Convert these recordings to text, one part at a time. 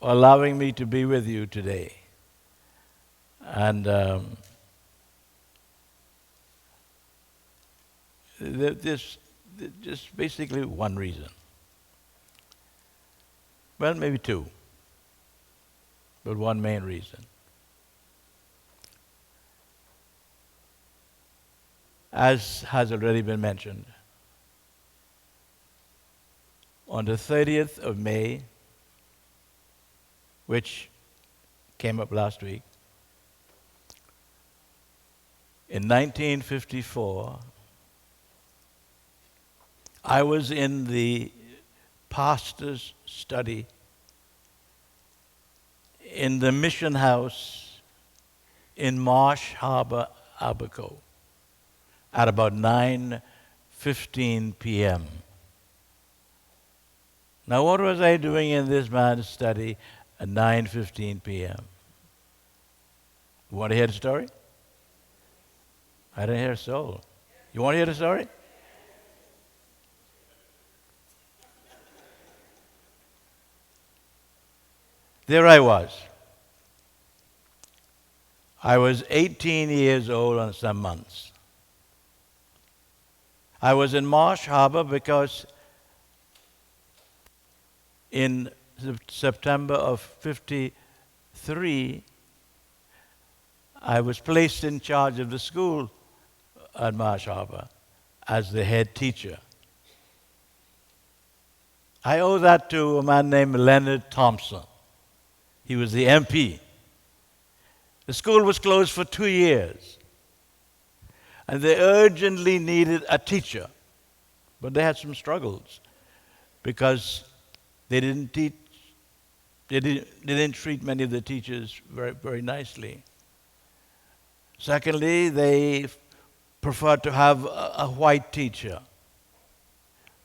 allowing me to be with you today. And this just basically one reason. Well, maybe two, but one main reason. As has already been mentioned, on the 30th of May, which came up last week, in 1954, I was in the pastor's study in the mission house in Marsh Harbor, Abaco, at about 9:15 p.m. Now, what was I doing in this man's study at 9:15 p.m.? You want to hear the story? I didn't hear a soul. You want to hear the story? There I was. I was 18 years old and some months. I was in Marsh Harbor because in September of '53, I was placed in charge of the school at Marsh Harbor as the head teacher. I owe that to a man named Leonard Thompson. He was the MP. The school was closed for 2 years, and they urgently needed a teacher. But they had some struggles because they didn't teach, they didn't treat many of the teachers very, very nicely. Secondly, they preferred to have a white teacher,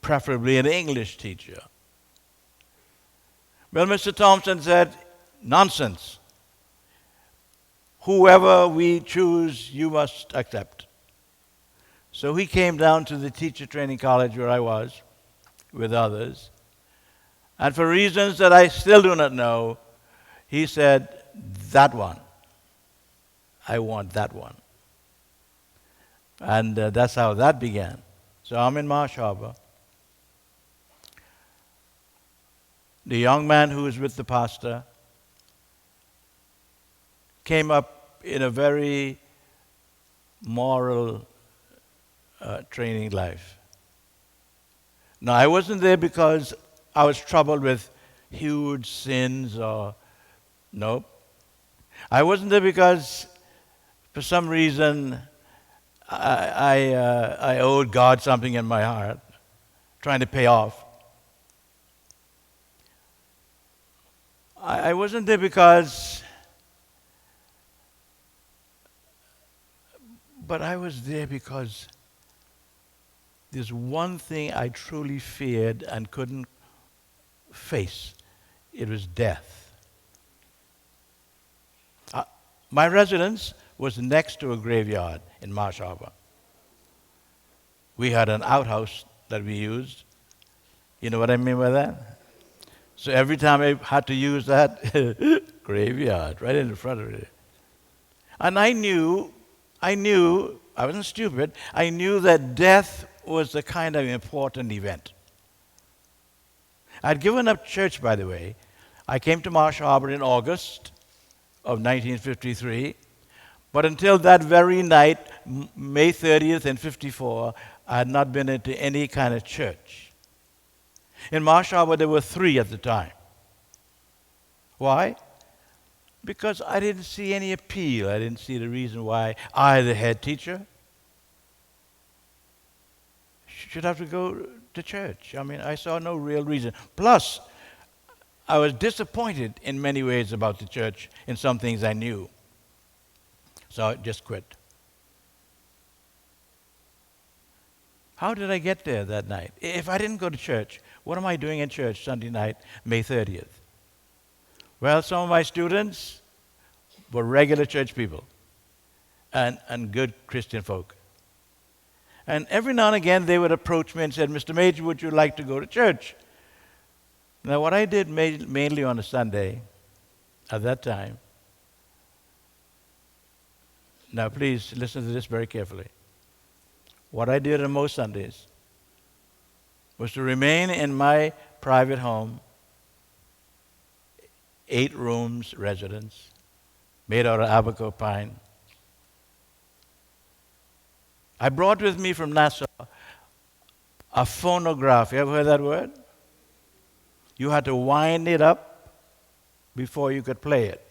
preferably an English teacher. Well, Mr. Thompson said, "Nonsense. Whoever we choose, you must accept." So he came down to the teacher training college where I was with others. And for reasons that I still do not know, he said, "That one. I want that one." And that's how that began. So I'm in Marsh Harbor. The young man who was with the pastor came up in a very moral training life. Now, I wasn't there because I was troubled with huge sins or, nope. I wasn't there because for some reason I owed God something in my heart, trying to pay off. I wasn't there because, but I was there because there's one thing I truly feared and couldn't face. It was death. My residence was next to a graveyard in Marsh Harbor. We had an outhouse that we used. You know what I mean by that? So every time I had to use that graveyard right in the front of it. And I knew, I wasn't stupid, I knew that death was a kind of important event. I'd given up church, by the way. I came to Marsh Harbor in August of 1953, but until that very night, May 30th in '54, I had not been into any kind of church. In Marsh Harbor, there were 3 at the time. Why? Because I didn't see any appeal. I didn't see the reason why I, the head teacher, should have to go to church. I mean, I saw no real reason. Plus, I was disappointed in many ways about the church in some things I knew. So I just quit. How did I get there that night? If I didn't go to church, what am I doing in church Sunday night, May 30th? Well, some of my students were regular church people and good Christian folk. And every now and again, they would approach me and said, "Mr. Major, would you like to go to church?" Now, what I did mainly on a Sunday at that time. Now, please listen to this very carefully. What I did on most Sundays was to remain in my private home, 8 rooms residence, made out of Abaco pine. I brought with me from Nassau a phonograph. You ever heard that word? You had to wind it up before you could play it.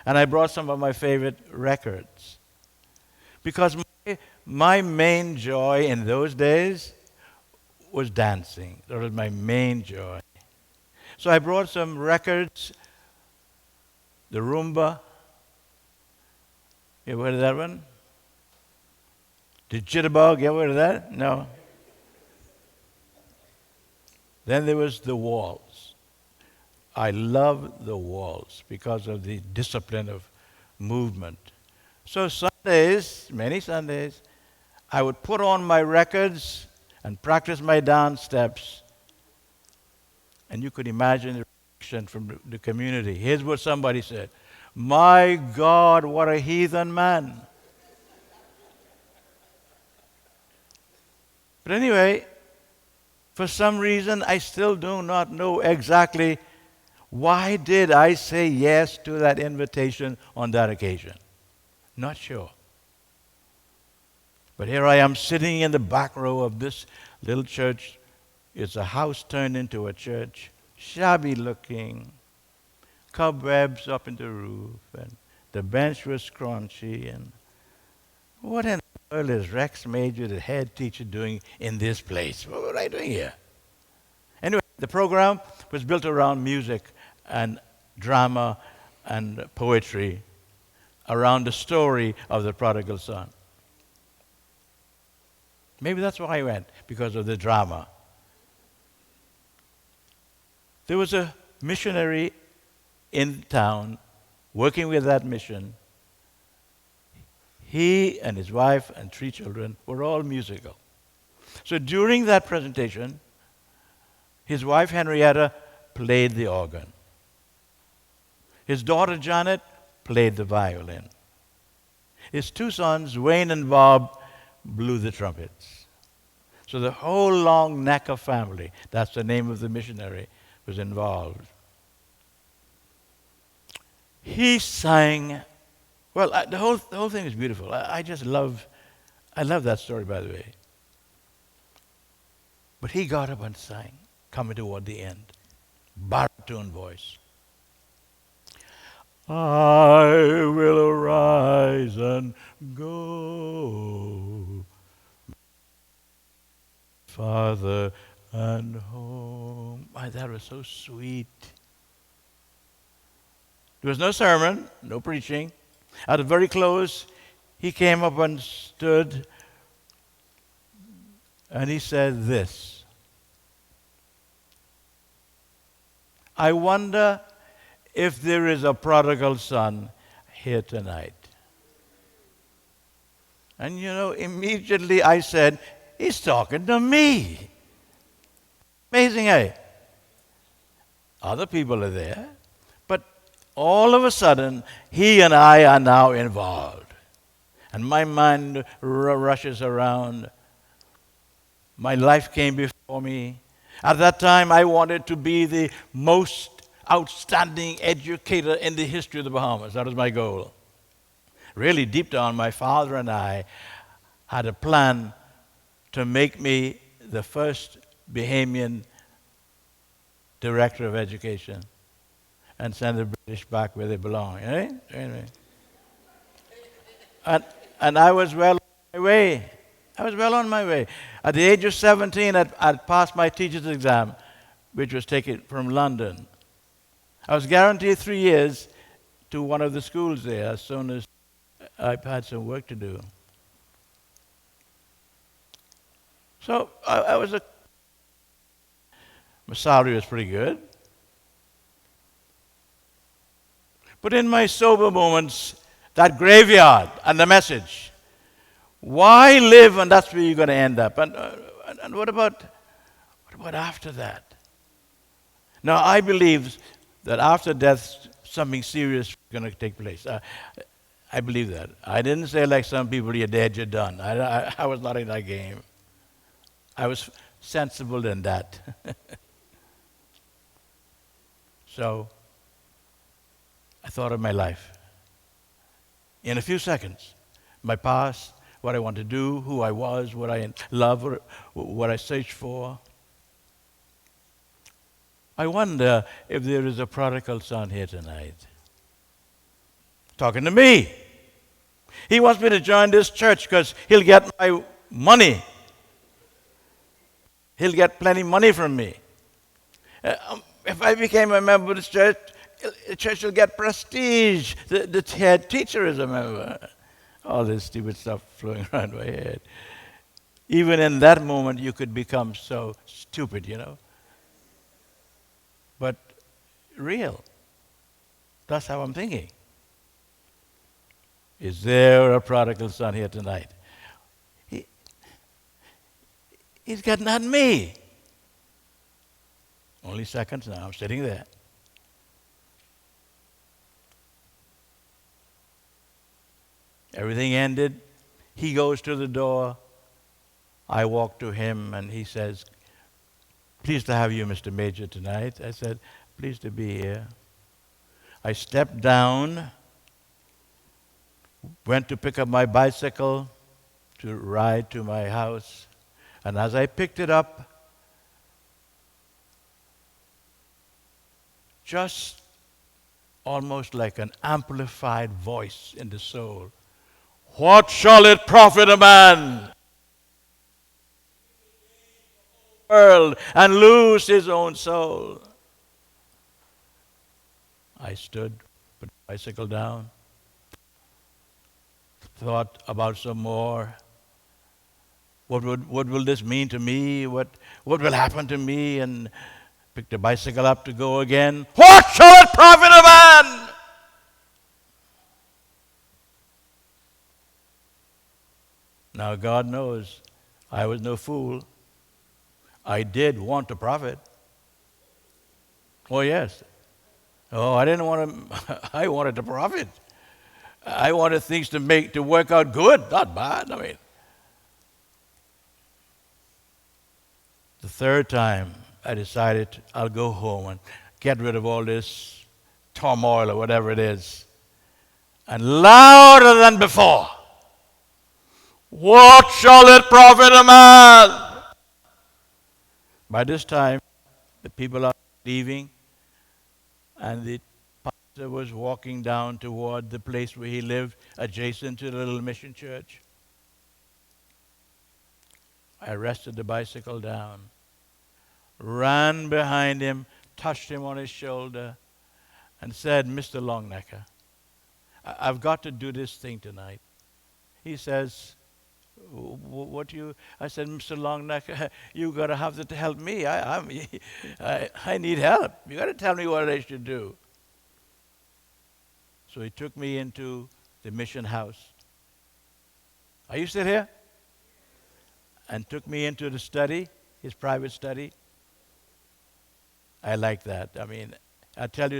And I brought some of my favorite records. Because my main joy in those days was dancing. That was my main joy. So I brought some records, the rumba. You ever heard of that one? The jitterbug, you ever heard of that? No. Then there was the waltz. I love the waltz because of the discipline of movement. So Sundays, many Sundays, I would put on my records and practice my dance steps. And you could imagine the reaction from the community. Here's what somebody said. My God, what a heathen man. But anyway, for some reason, I still do not know exactly why did I say yes to that invitation on that occasion. Not sure. But here I am sitting in the back row of this little church. It's a house turned into a church, shabby looking, cobwebs up in the roof, and the bench was scrunchy. And what in the world is Rex Major, the head teacher, doing in this place? What was I doing here? Anyway, the program was built around music and drama and poetry, around the story of the prodigal son. Maybe that's why I went, because of the drama. There was a missionary in town working with that mission. He and his wife and 3 children were all musical. So during that presentation, his wife Henrietta played the organ. His daughter Janet played the violin. His 2 sons, Wayne and Bob, blew the trumpets. So the whole long Necker family, that's the name of the missionary, was involved. He sang, well, the whole thing is beautiful. I love that story, by the way. But he got up and sang, coming toward the end, baritone voice. I will arise and go, Father and home. My, that was so sweet. There was no sermon, no preaching. At the very close, he came up and stood, and he said this. I wonder if there is a prodigal son here tonight. And you know, immediately I said, he's talking to me. Amazing, eh? Other people are there. But all of a sudden, he and I are now involved. And my mind rushes around. My life came before me. At that time, I wanted to be the most outstanding educator in the history of the Bahamas. That was my goal. Really, deep down, my father and I had a plan to make me the first Bahamian director of education and send the British back where they belong. Eh? Anyway. And I was well on my way. I was well on my way. At the age of 17, I'd passed my teacher's exam, which was taken from London. I was guaranteed 3 years to one of the schools there as soon as I had some work to do. So my salary was pretty good. But in my sober moments, that graveyard and the message, why live and that's where you're going to end up? And what about after that? Now, I believe that after death, something serious was going to take place. I believe that. I didn't say like some people, you're dead, you're done. I was not in that game. I was sensible than that. So I thought of my life. In a few seconds, my past, what I want to do, who I was, what I love, what I searched for. I wonder if there is a prodigal son here tonight. Talking to me. He wants me to join this church because he'll get my money. He'll get plenty of money from me. If I became a member of this church, the church will get prestige. The head teacher is a member. All this stupid stuff flowing around my head. Even in that moment, you could become so stupid, you know. But real. That's how I'm thinking. Is there a prodigal son here tonight? He's got not me. Only seconds now. I'm sitting there. Everything ended. He goes to the door. I walk to him and he says, pleased to have you, Mr. Major, tonight. I said, pleased to be here. I stepped down, went to pick up my bicycle to ride to my house. And as I picked it up, just almost like an amplified voice in the soul, what shall it profit a man world and lose his own soul? I stood, put the bicycle down, thought about some more. What will this mean to me? What will happen to me? And picked the bicycle up to go again. What shall it profit a man? Now God knows I was no fool. I did want to profit. Oh yes. Oh, I didn't want to. I wanted to profit. I wanted things to work out good, not bad. I mean, the third time I decided I'll go home and get rid of all this turmoil or whatever it is, and louder than before. What shall it profit a man? By this time, the people are leaving, and the pastor was walking down toward the place where he lived, adjacent to the little mission church. I rested the bicycle down, ran behind him, touched him on his shoulder, and said, Mr. Longnecker, I've got to do this thing tonight. He says, what you? I said, Mr. Longnecker, you got to have to help me. I need help. You got to tell me what I should do. So he took me into the mission house. Are you still here? And took me into the study, his private study. I like that. I mean, I tell you,